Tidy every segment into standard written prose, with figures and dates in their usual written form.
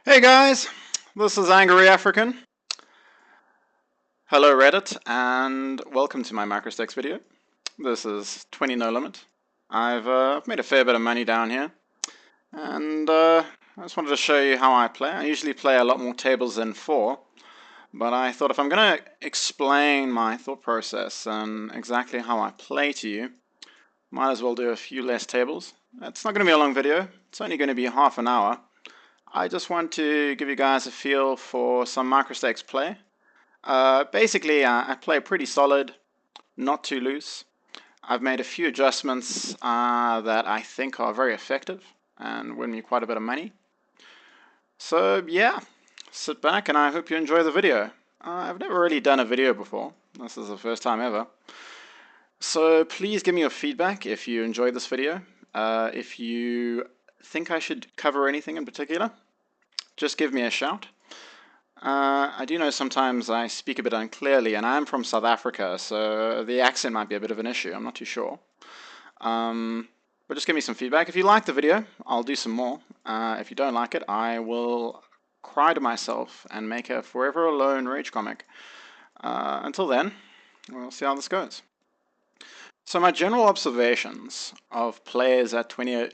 Hey guys, this is Angry African. Hello Reddit, and welcome to my microstakes video. This is 20 no limit. I've made a fair bit of money down here, and I just wanted to show you how I play. I usually play a lot more tables than 4, but I thought if I'm going to explain my thought process and exactly how I play to you, might as well do a few less tables. It's not going to be a long video, it's only going to be half an hour. I just want to give you guys a feel for some microstakes play. Basically, I play pretty solid, not too loose. I've made a few adjustments that I think are very effective and win me quite a bit of money. So yeah, sit back and I hope you enjoy the video. I've never really done a video before. This is the first time ever. So please give me your feedback if you enjoyed this video. If you think I should cover anything in particular, just give me a shout. I do know sometimes I speak a bit unclearly, and I'm from South Africa, so the accent might be a bit of an issue. I'm not too sure. But just give me some feedback. If you like the video, I'll do some more. If you don't like it, I will cry to myself and make a Forever Alone rage comic. Until then, we'll see how this goes. So my general observations of players at 20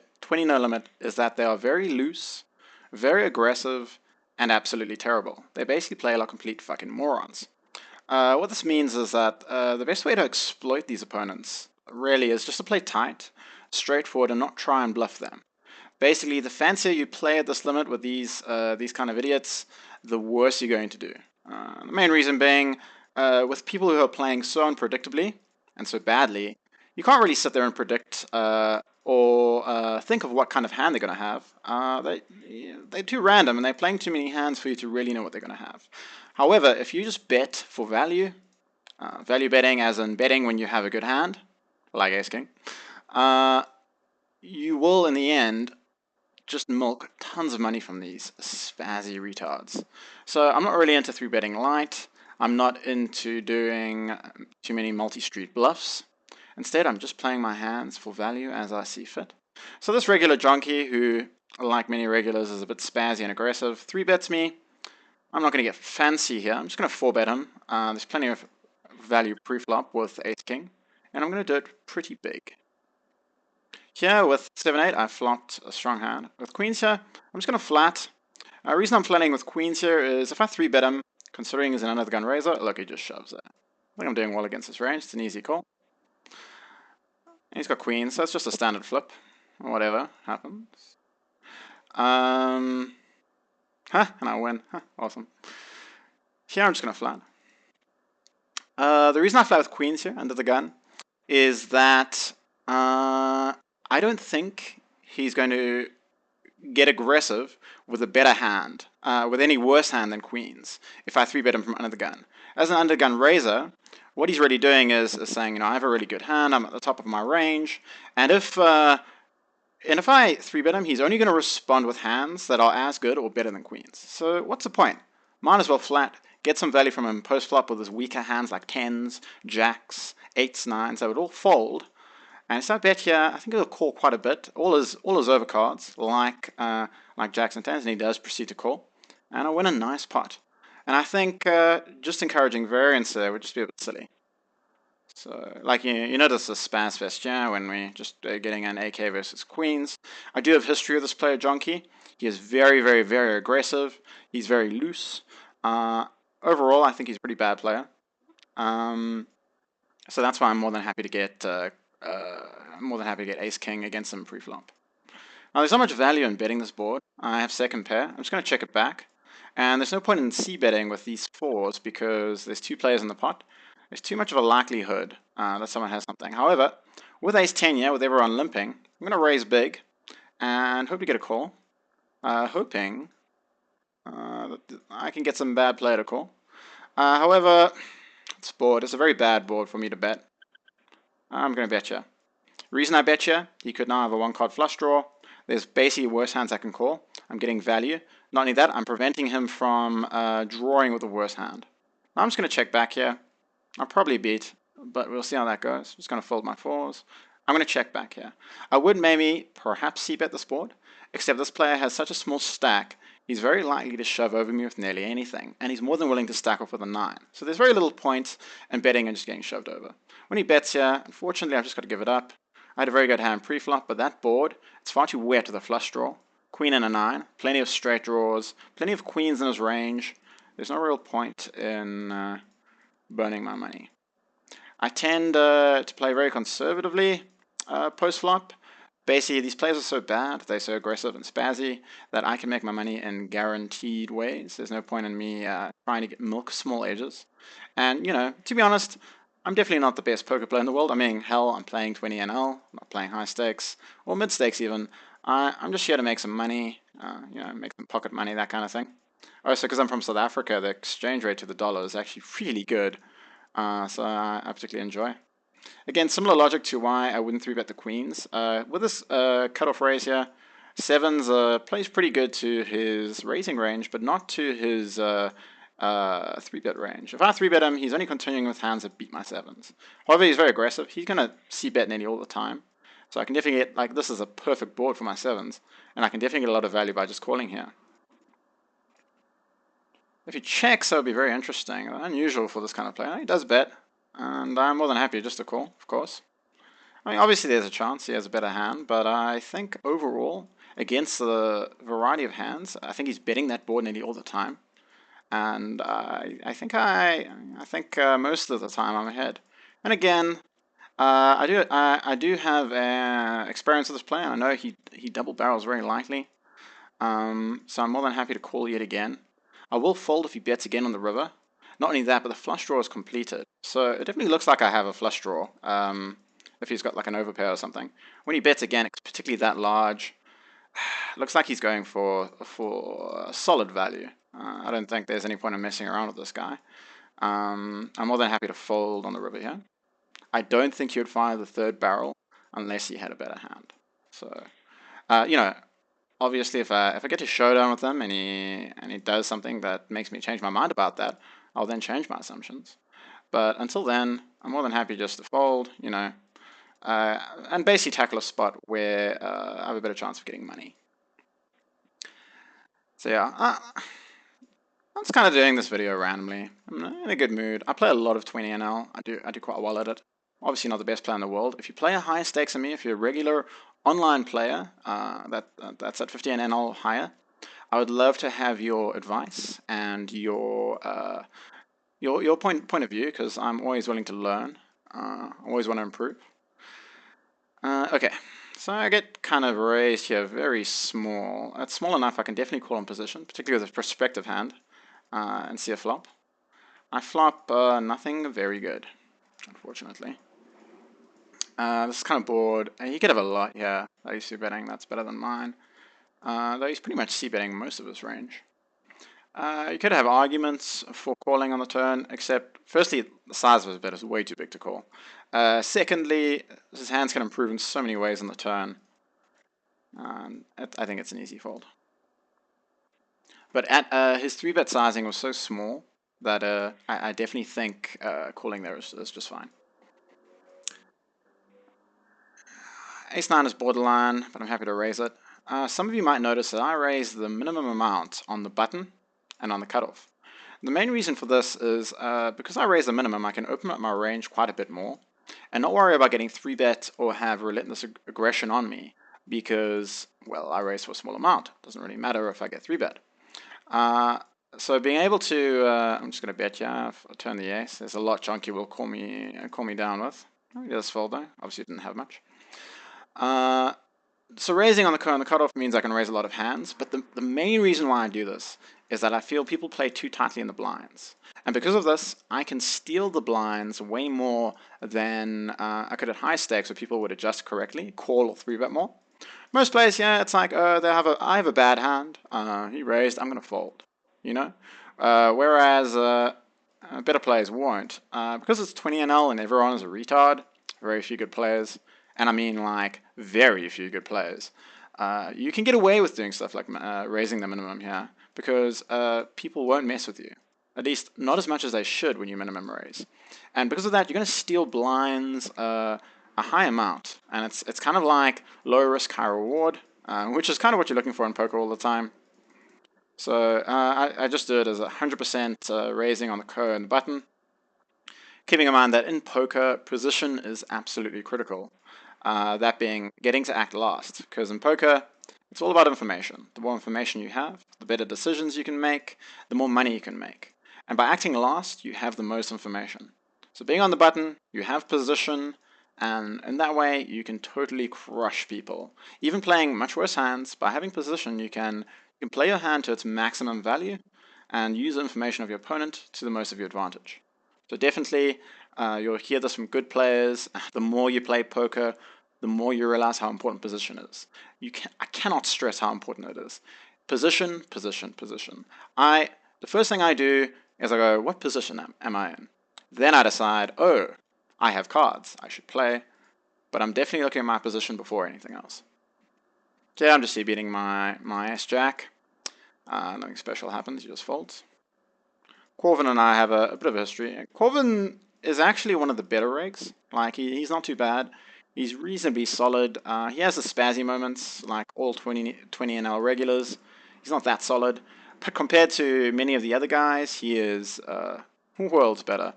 no limit is that they are very loose, very aggressive, and absolutely terrible. They basically play like complete fucking morons. What this means is that the best way to exploit these opponents really is just to play tight, straightforward, and not try and bluff them. Basically, the fancier you play at this limit with these kind of idiots, the worse you're going to do. The main reason being, with people who are playing so unpredictably and so badly, you can't really sit there and predict or think of what kind of hand they're going to have. They're too random and they're playing too many hands for you to really know what they're going to have. However, if you just bet for value, value betting as in betting when you have a good hand, like Ace King, you will in the end just milk tons of money from these spazzy retards. So I'm not really into 3-betting light. I'm not into doing too many multi-street bluffs. Instead, I'm just playing my hands for value as I see fit. So this regular junkie, who, like many regulars, is a bit spazzy and aggressive, 3-bets me. I'm not going to get fancy here. I'm just going to 4-bet him. There's plenty of value pre-flop with Ace King, and I'm going to do it pretty big. Here with 7-8, I flopped a strong hand. With queens here, I'm just going to flat. The reason I'm flatting with queens here is if I 3-bet him, considering he's an under the gun raiser, look, he just shoves it. I think I'm doing well against this range. It's an easy call. And he's got queens, so it's just a standard flip. Whatever happens. And I win. Awesome. Here I'm just going to flat. The reason I flat with queens here under the gun is that I don't think he's going to get aggressive with a better hand, with any worse hand than queens, if I 3-bet him from under the gun. As an under gun raiser, what he's really doing is saying, I have a really good hand, I'm at the top of my range, and if I 3-bet him, he's only going to respond with hands that are as good or better than queens. So what's the point? Might as well flat, get some value from him post-flop with his weaker hands like 10s, jacks, 8s, 9s, that would all fold. And so I bet here, I think he'll call quite a bit. All his overcards, like jacks and 10s, and he does proceed to call. And I'll win a nice pot. And I think just encouraging variance there would just be a bit silly. So, like you notice the spaz fest here when we're just getting an AK versus queens. I do have history of this player, Jonky. He is very, very, very aggressive. He's very loose. Overall, I think he's a pretty bad player. So that's why I'm more than happy to get Ace King against him pre-flop. Now there's not much value in betting this board. I have second pair. I'm just going to check it back. And there's no point in c-betting with these 4s because there's 2 players in the pot. There's too much of a likelihood that someone has something. However, with Ace 10 here, with everyone limping, I'm going to raise big and hope to get a call. Hoping that I can get some bad play to call. However, this board is a very bad board for me to bet. I'm going to bet you. Reason I bet you, he could now have a 1-card flush draw. There's basically worse hands I can call. I'm getting value. Not only that, I'm preventing him from drawing with a worse hand. I'm just going to check back here. I'll probably beat, but we'll see how that goes. I'm just going to fold my 4s. I'm going to check back here. I would maybe perhaps c-bet this board, except this player has such a small stack, he's very likely to shove over me with nearly anything, and he's more than willing to stack off with a 9. So there's very little point in betting and just getting shoved over. When he bets here, unfortunately I've just got to give it up. I had a very good hand pre-flop, but that board, it's far too wet with a flush draw. Queen and a 9, plenty of straight draws, plenty of queens in his range. There's no real point in burning my money. I tend to play very conservatively post-flop. Basically, these plays are so bad, they're so aggressive and spazzy, that I can make my money in guaranteed ways. There's no point in me trying to milk small edges. And, to be honest, I'm definitely not the best poker player in the world. I mean, hell, I'm playing 20 NL, I'm not playing high stakes, or mid stakes even. I'm just here to make some money, make some pocket money, that kind of thing. Also, because I'm from South Africa, the exchange rate to the dollar is actually really good, so I particularly enjoy. Again, similar logic to why I wouldn't 3-bet the queens. With this cutoff raise here, sevens plays pretty good to his raising range, but not to his 3-bet range. If I 3-bet him, he's only continuing with hands that beat my sevens. However, he's very aggressive. He's going to c-bet nearly all the time. So I can definitely get, like, this is a perfect board for my sevens, and I can definitely get a lot of value by just calling here. If he checks, that would be very interesting. Unusual for this kind of player. He does bet, and I'm more than happy just to call, of course. I mean, obviously there's a chance he has a better hand, but I think overall, against the variety of hands, I think he's betting that board nearly all the time. And I think most of the time I'm ahead. And again, I do have experience with this player. I know he double barrels very lightly. So I'm more than happy to call yet again. I will fold if he bets again on the river. Not only that, but the flush draw is completed. So it definitely looks like I have a flush draw. If he's got like an overpair or something. When he bets again, it's particularly that large. Looks like he's going for solid value. I don't think there's any point in messing around with this guy. I'm more than happy to fold on the river here. I don't think he would fire the third barrel unless he had a better hand. So, obviously if I get to showdown with him and he does something that makes me change my mind about that, I'll then change my assumptions. But until then, I'm more than happy just to fold, and basically tackle a spot where I have a better chance of getting money. So yeah, I'm just kind of doing this video randomly. I'm in a good mood. I play a lot of 20 NL. I do quite well at it. Obviously not the best player in the world. If you play a higher stakes than me, if you're a regular online player that's at 50 NL or higher, I would love to have your advice and your point of view, because I'm always willing to learn. Always want to improve. Okay, so I get kind of raised here very small. It's small enough I can definitely call in position, particularly with a prospective hand, and see a flop. I flop nothing very good, unfortunately. This is kind of bored. You could have a lot here that he's c-betting. That's better than mine. Though he's pretty much c-betting most of his range. You could have arguments for calling on the turn, except firstly, the size of his bet is way too big to call. Secondly, his hands can improve in so many ways on the turn. I think it's an easy fold. But at his 3-bet sizing was so small that I definitely think calling there is just fine. Ace-9 is borderline, but I'm happy to raise it. Some of you might notice that I raise the minimum amount on the button and on the cutoff. The main reason for this is because I raise the minimum, I can open up my range quite a bit more and not worry about getting 3-bet or have relentless aggression on me because, well, I raise for a small amount. It doesn't really matter if I get 3-bet. So being able to, I'm just going to bet you, if I turn the ace, there's a lot Chunky will call me down with. He does fold though, obviously didn't have much. So raising on the cutoff means I can raise a lot of hands, but the main reason why I do this is that I feel people play too tightly in the blinds. And because of this, I can steal the blinds way more than I could at high stakes where people would adjust correctly, call or 3-bet more. Most players, yeah, it's like, I have a bad hand, he raised, I'm going to fold, whereas better players won't. Because it's 20 NL and everyone is a retard, very few good players, and I mean like very few good players, you can get away with doing stuff like raising the minimum here, because people won't mess with you. At least not as much as they should when you minimum raise. And because of that, you're going to steal blinds a high amount. And it's kind of like low risk, high reward, which is kind of what you're looking for in poker all the time. So I just do it as 100% raising on the co and the button, keeping in mind that in poker, position is absolutely critical. That being getting to act last, because in poker, it's all about information. The more information you have, the better decisions you can make, the more money you can make. And by acting last, you have the most information. So being on the button, you have position, and in that way, you can totally crush people. Even playing much worse hands, by having position, you can play your hand to its maximum value and use the information of your opponent to the most of your advantage. So definitely, you'll hear this from good players. The more you play poker, the more you realize how important position is. I cannot stress how important it is. Position, position, position. The first thing I do is I go, what position am I in? Then I decide, oh, I have cards. I should play. But I'm definitely looking at my position before anything else. Okay, I'm just beating my S-Jack. Nothing special happens, he just folds. Corvin and I have a bit of a history. Corvin is actually one of the better rigs. Like, he's not too bad. He's reasonably solid. He has the spazzy moments, like all 20 NL regulars. He's not that solid. But compared to many of the other guys, he is worlds better.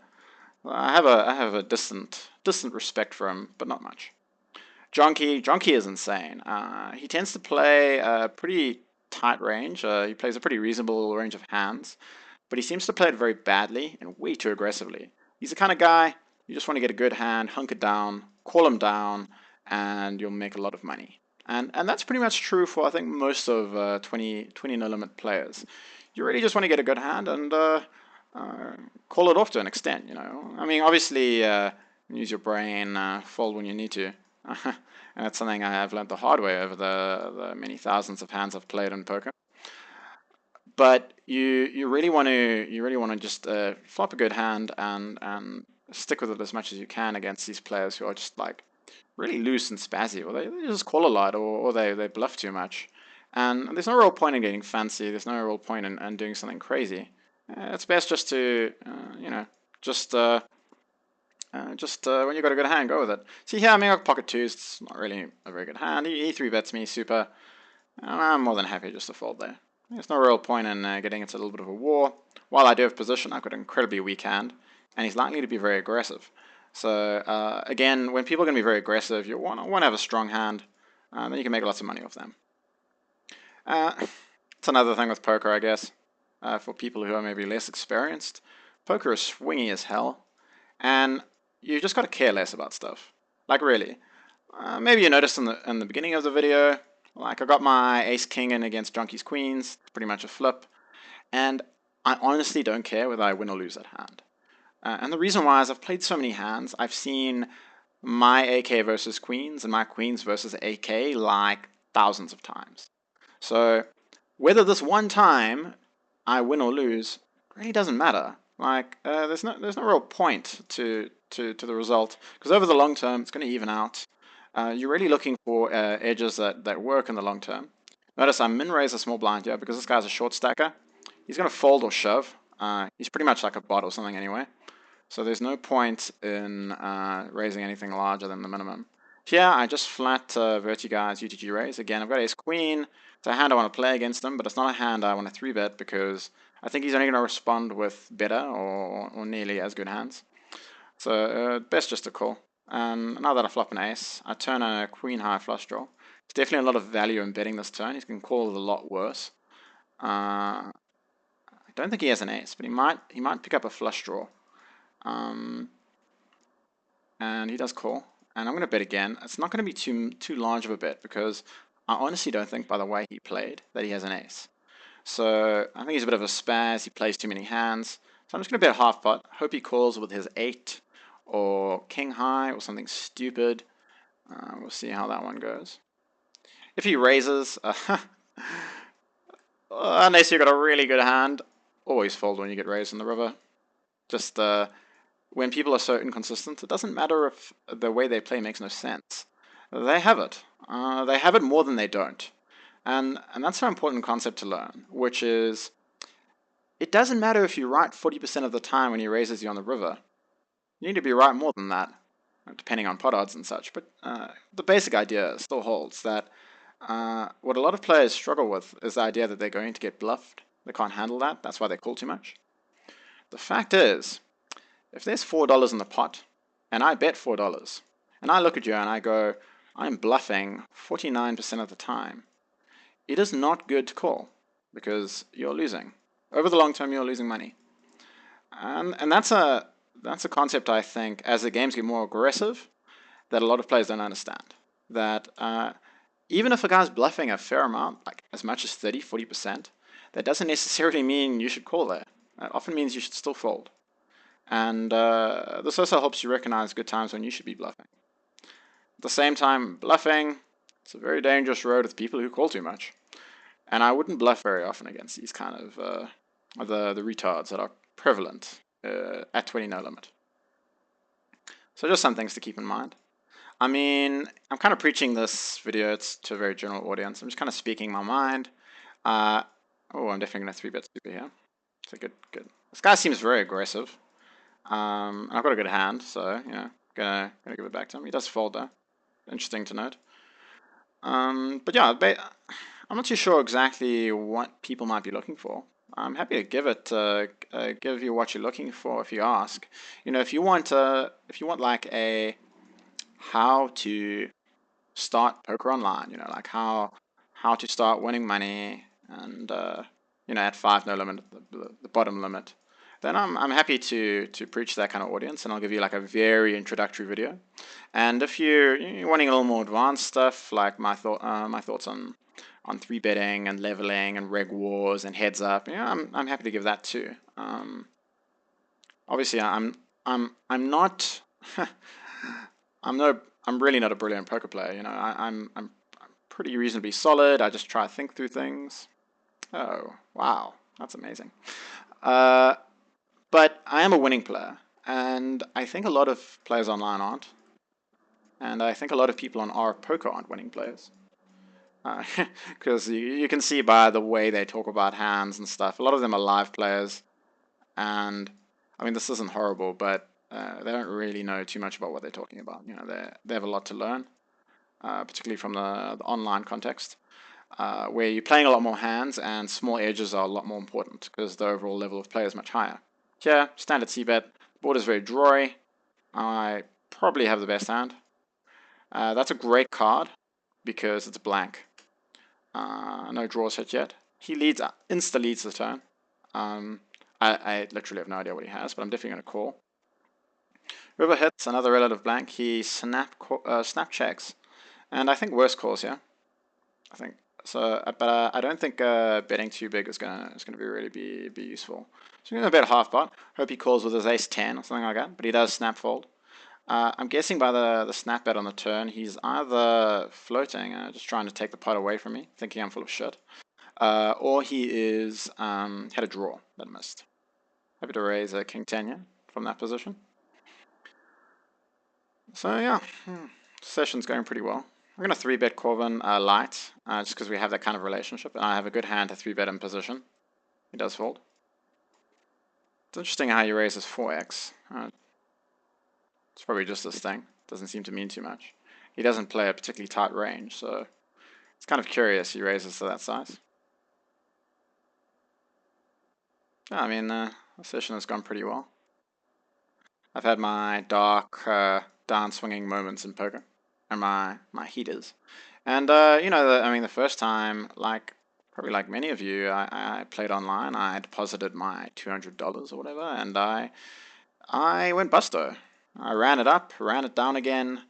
I have a distant respect for him, but not much. Jonky is insane. He tends to play a pretty tight range. He plays a pretty reasonable range of hands, but he seems to play it very badly and way too aggressively. He's the kind of guy you just want to get a good hand, hunker down, call him down, and you'll make a lot of money. And that's pretty much true for I think most of 20 no limit players. You really just want to get a good hand and call it off to an extent. I mean, obviously use your brain, fold when you need to. And that's something I have learned the hard way over the many thousands of hands I've played in poker. But you really want to just flop a good hand and stick with it as much as you can against these players who are just like really loose and spazzy, or they just call a lot, or they bluff too much. And there's no real point in getting fancy. There's no real point in doing something crazy. It's best just to just when you got a good hand, go with it. See here, I mean, I got pocket twos. It's not really a very good hand. He three bets me super, and I'm more than happy just to fold there. There's no real point in getting into a little bit of a war. While I do have position, I've got an incredibly weak hand, and he's likely to be very aggressive. So again, when people are going to be very aggressive, you want to have a strong hand, then you can make lots of money off them. It's another thing with poker, I guess, for people who are maybe less experienced. Poker is swingy as hell, and you just got to care less about stuff. Like really. Maybe you noticed in the beginning of the video, like I got my ace king in against Junky's queens, pretty much a flip, and I honestly don't care whether I win or lose that hand. And the reason why is I've played so many hands, I've seen my AK versus queens and my queens versus AK like thousands of times. So whether this one time I win or lose really doesn't matter. Like there's no real point to the result, because over the long term it's going to even out. You're really looking for edges that work in the long term. Notice I min raise a small blind here because this guy's a short stacker. He's going to fold or shove. He's pretty much like a bot or something anyway. So there's no point in raising anything larger than the minimum. Here I just flat Vertiguy's UTG raise. Again, I've got ace queen. It's a hand I want to play against him, but it's not a hand I want to 3-bet because I think he's only going to respond with better or nearly as good hands. So best just to call. And now that I flop an ace, I turn a queen high flush draw. There's definitely a lot of value in betting this turn. He can call it a lot worse. I don't think he has an ace, but he might pick up a flush draw. And he does call. And I'm going to bet again. It's not going to be too large of a bet because I honestly don't think by the way he played that he has an ace. So I think he's a bit of a spaz. He plays too many hands. So I'm just going to bet half pot. Hope he calls with his 8 or king high or something stupid. We'll see how that one goes. If he raises, unless you've got a really good hand, always fold when you get raised in the river. Just when people are so inconsistent, it doesn't matter if the way they play makes no sense. They have it. They have it more than they don't. And that's an important concept to learn, which is it doesn't matter if you're right 40% of the time when he raises you on the river. You need to be right more than that, depending on pot odds and such. But the basic idea still holds that what a lot of players struggle with is the idea that they're going to get bluffed They can't handle that. That's why they call too much. The fact is, if there's $4 in the pot, and I bet $4, and I look at you and I go, I'm bluffing 49% of the time, it is not good to call because you're losing. Over the long term, you're losing money. And that's a concept, I think, as the games get more aggressive, that a lot of players don't understand. That even if a guy's bluffing a fair amount, like as much as 30, 40%, that doesn't necessarily mean you should call there. It often means you should still fold. And this also helps you recognize good times when you should be bluffing. At the same time, bluffing, it's a very dangerous road with people who call too much. And I wouldn't bluff very often against these kind of the retards that are prevalent at 20 no limit. So just some things to keep in mind. I mean, I'm kind of preaching this video to a very general audience. I'm just kind of speaking my mind. Oh, I'm definitely going to 3-bet super here. So good. This guy seems very aggressive. I've got a good hand, so gonna give it back to him. He does fold though. Interesting to note. But yeah, I'm not too sure exactly what people might be looking for. I'm happy to give you what you're looking for if you ask. If you want like a how to start poker online, like how to start winning money and at 5 no limit, the bottom limit, then I'm happy to preach that kind of audience, and I'll give you like a very introductory video. And if you're wanting a little more advanced stuff, like my thoughts on 3-betting and leveling and reg wars and heads up, I'm happy to give that too. Obviously, I'm not I'm really not a brilliant poker player. I'm pretty reasonably solid. I just try to think through things. Oh wow, that's amazing. But I am a winning player, and I think a lot of players online aren't. And I think a lot of people on our poker aren't winning players. Because you can see by the way they talk about hands and stuff, a lot of them are live players. And, I mean, this isn't horrible, but they don't really know too much about what they're talking about. They have a lot to learn, particularly from the online context, where you're playing a lot more hands and small edges are a lot more important because the overall level of play is much higher. Here, standard c-bet, the board is very drawy. I probably have the best hand. That's a great card because it's blank. No draws hit yet. He insta-leads the turn. I literally have no idea what he has, but I'm definitely going to call. River hits, another relative blank. He snap checks. And I think worse calls here. I think so, but I don't think betting too big is gonna really be useful. So I'm gonna bet half pot. Hope he calls with his ace 10 or something like that. But he does snap fold. I'm guessing by the snap bet on the turn, he's either floating, just trying to take the pot away from me, thinking I'm full of shit, or he is had a draw that missed. Happy to raise a king 10 here from that position. So yeah, session's going pretty well. I'm going to 3-bet Corvin light, just because we have that kind of relationship, and I have a good hand to 3-bet in position. He does fold. It's interesting how he raises 4x. It's probably just this thing. Doesn't seem to mean too much. He doesn't play a particularly tight range, so it's kind of curious he raises to that size. Yeah, I mean, the session has gone pretty well. I've had my dark, down-swinging moments in poker, and my heaters. And, the first time, probably like many of you, I played online. I deposited my $200 or whatever, and I went busto. I ran it up, ran it down again,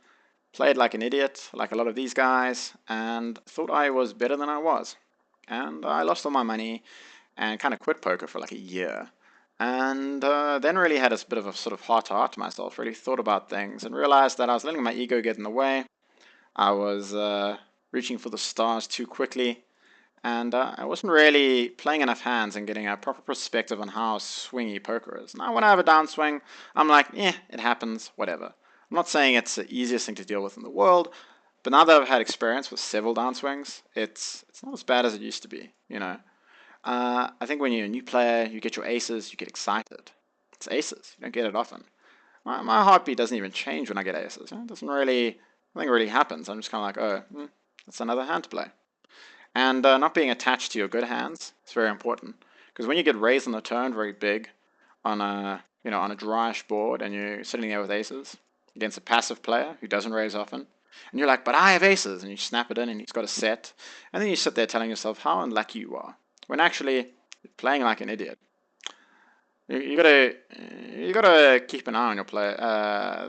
played like an idiot, like a lot of these guys, and thought I was better than I was. And I lost all my money and kind of quit poker for like a year. And then really had a bit of a sort of heart-to-heart to myself, really thought about things and realized that I was letting my ego get in the way. I was reaching for the stars too quickly, and I wasn't really playing enough hands and getting a proper perspective on how swingy poker is. Now when I have a downswing, I'm like, it happens, whatever. I'm not saying it's the easiest thing to deal with in the world, but now that I've had experience with several downswings, it's not as bad as it used to be, I think when you're a new player, you get your aces, you get excited. It's aces, you don't get it often. My heartbeat doesn't even change when I get aces. It doesn't really, nothing really happens. I'm just kind of like, oh, that's another hand to play. And not being attached to your good hands is very important. Because when you get raised on the turn very big on a on a dryish board and you're sitting there with aces against a passive player who doesn't raise often, and you're like, but I have aces, and you snap it in and he's got a set, and then you sit there telling yourself how unlucky you are, when actually you're playing like an idiot. You gotta keep an eye on your player,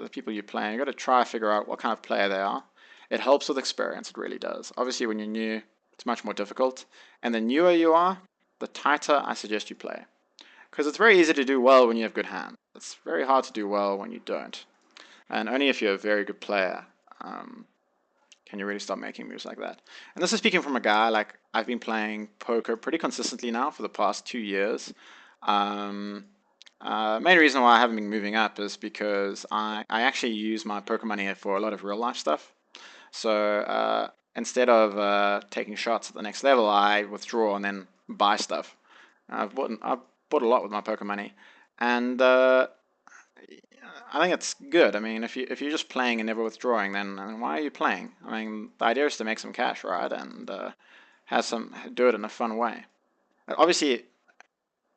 the people you play. You gotta try to figure out what kind of player they are. It helps with experience, it really does. Obviously, when you're new, it's much more difficult, and the newer you are, the tighter I suggest you play, because it's very easy to do well when you have good hands. It's very hard to do well when you don't, and only if you're a very good player can you really start making moves like that. And this is speaking from a guy, like, I've been playing poker pretty consistently now for the past 2 years. Main reason why I haven't been moving up is because I actually use my poker money for a lot of real life stuff. So instead of taking shots at the next level, I withdraw and then buy stuff. I've bought a lot with my poker money, and I think it's good. I mean, if you're just playing and never withdrawing, then why are you playing? I mean, the idea is to make some cash, right? And do it in a fun way. Obviously,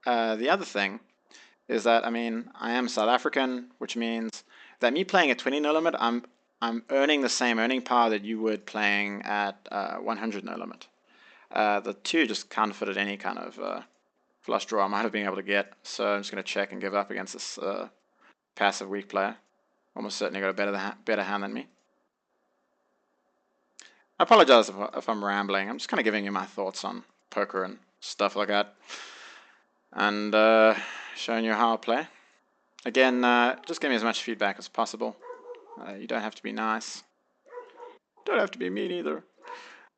the other thing is that, I mean, I am South African, which means that me playing at 20 no limit, I'm earning the same earning power that you would playing at 100 no limit. The two just counterfeited any kind of flush draw I might have been able to get, so I'm just going to check and give up against this passive weak player. Almost certainly got a better hand than me. I apologize if I'm rambling. I'm just kind of giving you my thoughts on poker and stuff like that, and showing you how I play. Again, just give me as much feedback as possible. You don't have to be nice. Don't have to be mean either.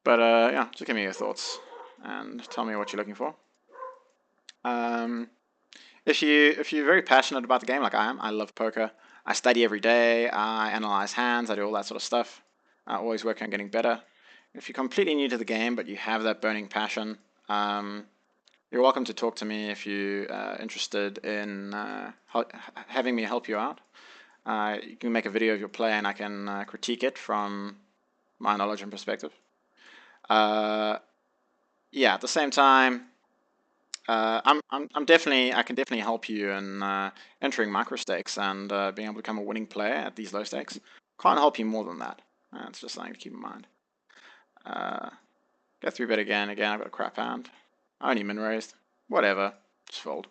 But yeah, just give me your thoughts and tell me what you're looking for. If you're very passionate about the game like I am, I love poker. I study every day. I analyze hands. I do all that sort of stuff. I always work on getting better. If you're completely new to the game but you have that burning passion, you're welcome to talk to me if you're interested in having me help you out. You can make a video of your play and I can critique it from my knowledge and perspective. Yeah, at the same time, I can definitely help you in entering micro stakes and being able to become a winning player at these low stakes. Can't help you more than that. It's just something to keep in mind. Go 3-bet again. Again, I've got a crap hand. I only min raised. Whatever. Just fold.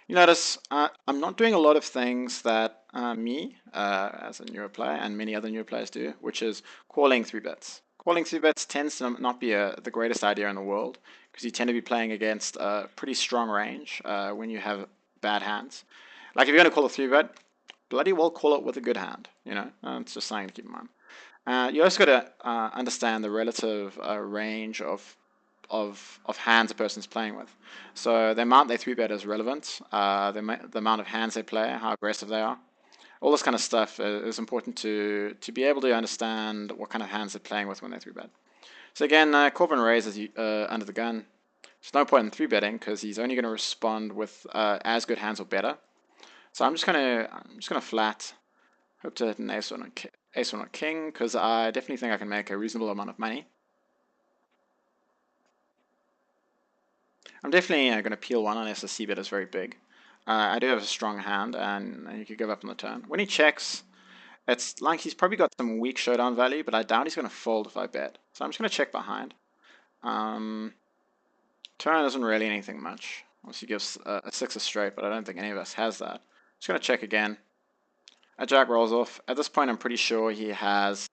You notice I'm not doing a lot of things that me, as a newer player, and many other newer players do, which is calling 3-bets. Calling 3-bets tends to not be the greatest idea in the world, because you tend to be playing against a pretty strong range when you have bad hands. Like if you're going to call a 3-bet, bloody well call it with a good hand. It's just something to keep in mind. You also got to understand the relative range of hands a person's playing with. So the amount they 3-bet is relevant. The amount of hands they play, how aggressive they are. All this kind of stuff is important to be able to understand what kind of hands they're playing with when they 3-bet. So again, Corbin raises under the gun. There's no point in 3-betting because he's only going to respond with as good hands or better. So I'm just gonna flat. Hope to hit an ace or a king because I definitely think I can make a reasonable amount of money. I'm definitely going to peel one unless the c-bet is very big. I do have a strong hand, and he could give up on the turn. When he checks, it's like he's probably got some weak showdown value, but I doubt he's going to fold if I bet. So I'm just going to check behind. Turn isn't really anything much. Obviously he gives a 6 a straight, but I don't think any of us has that. Just going to check again. A jack rolls off. At this point, I'm pretty sure he has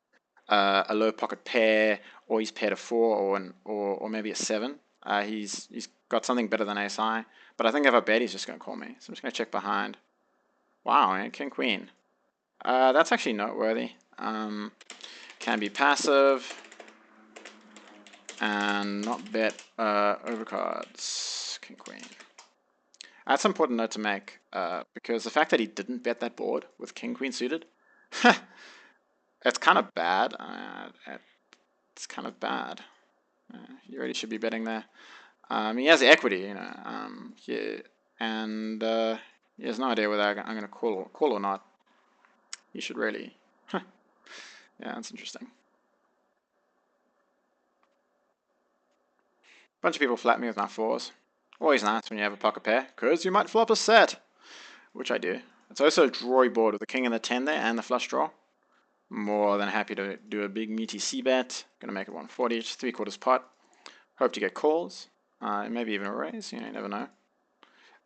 a low pocket pair, or he's paired a 4, or maybe a 7. He's got something better than ace high, but I think if I bet, he's just going to call me. So I'm just going to check behind. Wow, man, king queen. That's actually noteworthy. Can be passive and not bet overcards. King queen. That's an important note to make because the fact that he didn't bet that board with king queen suited, it's kind of bad. It's kind of bad. You really should be betting there. He has the equity, and he has no idea whether I'm going to call or not. He should really. Yeah, that's interesting. Bunch of people flat me with my 4s. Always nice when you have a pocket pair, because you might flop a set, which I do. It's also a drawy board with the king and the 10 there, and the flush draw. More than happy to do a big meaty c-bet. Gonna make it 140, it's 3/4 pot. Hope to get calls, maybe even a raise, you never know.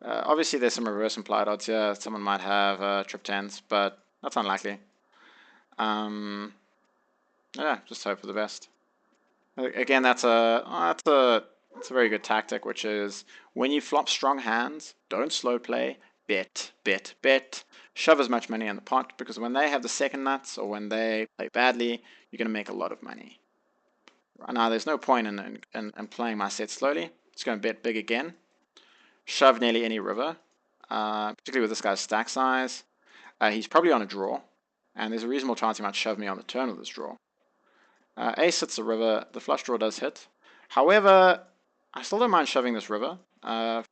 Obviously there's some reverse implied odds here. Someone might have trip 10s, but that's unlikely. Yeah, just hope for the best. Again, that's a very good tactic, which is when you flop strong hands, don't slow play, bet, bet, bet, shove as much money in the pot, because when they have the second nuts or when they play badly, you're going to make a lot of money. Right now, there's no point in playing my set slowly. Just going to bet big again, shove nearly any river, particularly with this guy's stack size. He's probably on a draw, and there's a reasonable chance he might shove me on the turn with this draw. Ace hits the river, the flush draw does hit. However, I still don't mind shoving this river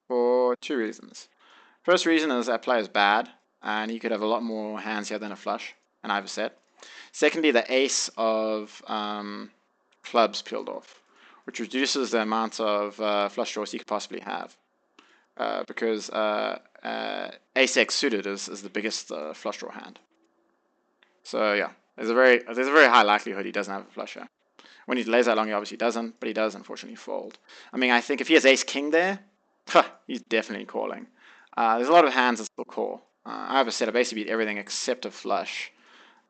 for two reasons. First reason is that player is bad, and he could have a lot more hands here than a flush, and I have a set. Secondly, the ace of clubs peeled off, which reduces the amount of flush draws he could possibly have. Because ace x suited is the biggest flush draw hand. So yeah, there's a very high likelihood he doesn't have a flush here. When he lays that long, he obviously doesn't, but he does unfortunately fold. I mean, I think if he has ace king there, he's definitely calling. There's a lot of hands that still call. I have a set. I basically beat everything except a flush.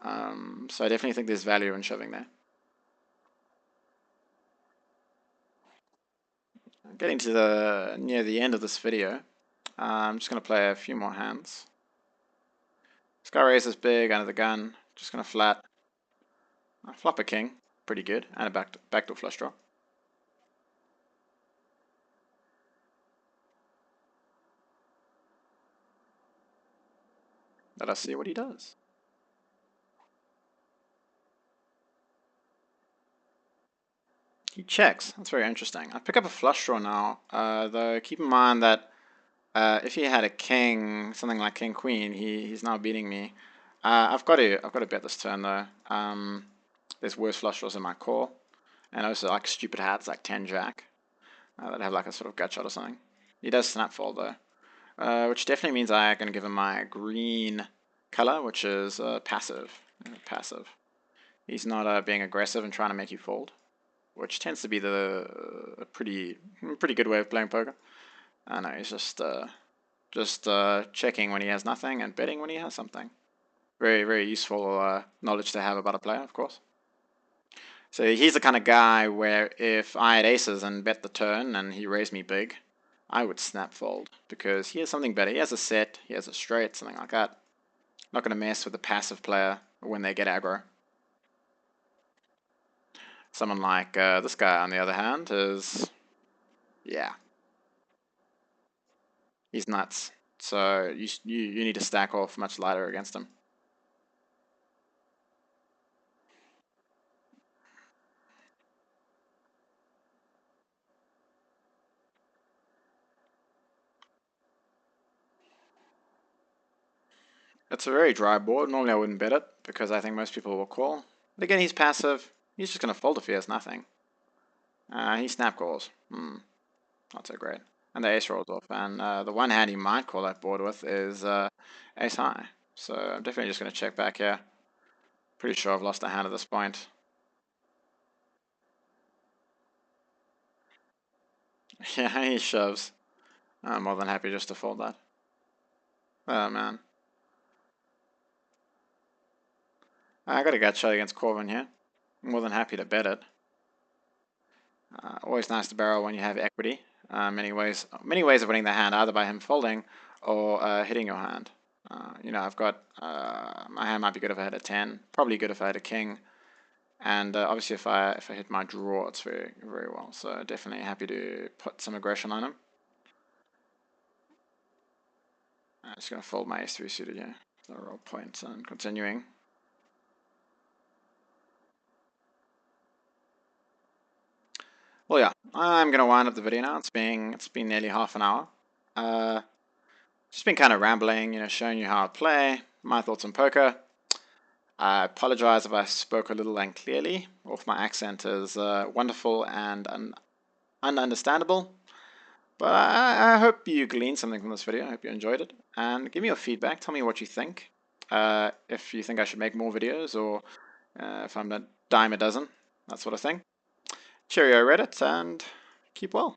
So I definitely think there's value in shoving there. Getting to near the end of this video, I'm just going to play a few more hands. This guy raises big under the gun. Just going to flat. Flop a king. Pretty good. And a backdoor flush draw. Let us see what he does. He checks. That's very interesting. I pick up a flush draw now, though keep in mind that if he had a king, something like king queen, he's now beating me. I've got to bet this turn though. There's worse flush draws in my core, and also like stupid hats like 10 jack that have like a sort of gut shot or something. He does snap fold though, which definitely means I'm going to give him my green color, which is passive. Passive. He's not being aggressive and trying to make you fold, which tends to be a pretty good way of playing poker. I know he's just checking when he has nothing and betting when he has something. Very useful knowledge to have about a player, of course. So he's the kind of guy where if I had aces and bet the turn and he raised me big, I would snap fold because he has something better. He has a set, he has a straight, something like that. Not going to mess with the passive player when they get aggro. Someone like this guy, on the other hand, is, yeah, he's nuts. So you need to stack off much lighter against him. It's a very dry board. Normally I wouldn't bet it because I think most people will call. But again, he's passive. He's just going to fold if he has nothing. He snap calls. Not so great. And the ace rolls off. And the one hand he might call that board with is ace high. So I'm definitely just going to check back here. Pretty sure I've lost a hand at this point. Yeah, he shoves. I'm more than happy just to fold that. Oh man. I got a gut shot against Corbin here. I'm more than happy to bet it. Always nice to barrel when you have equity. Many ways of winning the hand, either by him folding or hitting your hand. I've got my hand might be good if I had a 10. Probably good if I had a king. And obviously, if I hit my draw, it's very well. So definitely happy to put some aggression on him. I'm just going to fold my ace3 suited here. So roll point and continuing. Well, yeah, I'm going to wind up the video now. It's been nearly half an hour. Just been kind of rambling, showing you how I play, my thoughts on poker. I apologize if I spoke a little unclearly, or if my accent is wonderful and ununderstandable. But I hope you gleaned something from this video. I hope you enjoyed it. And give me your feedback. Tell me what you think. If you think I should make more videos, or if I'm a dime a dozen, that sort of thing. Cheerio, Reddit, and keep well.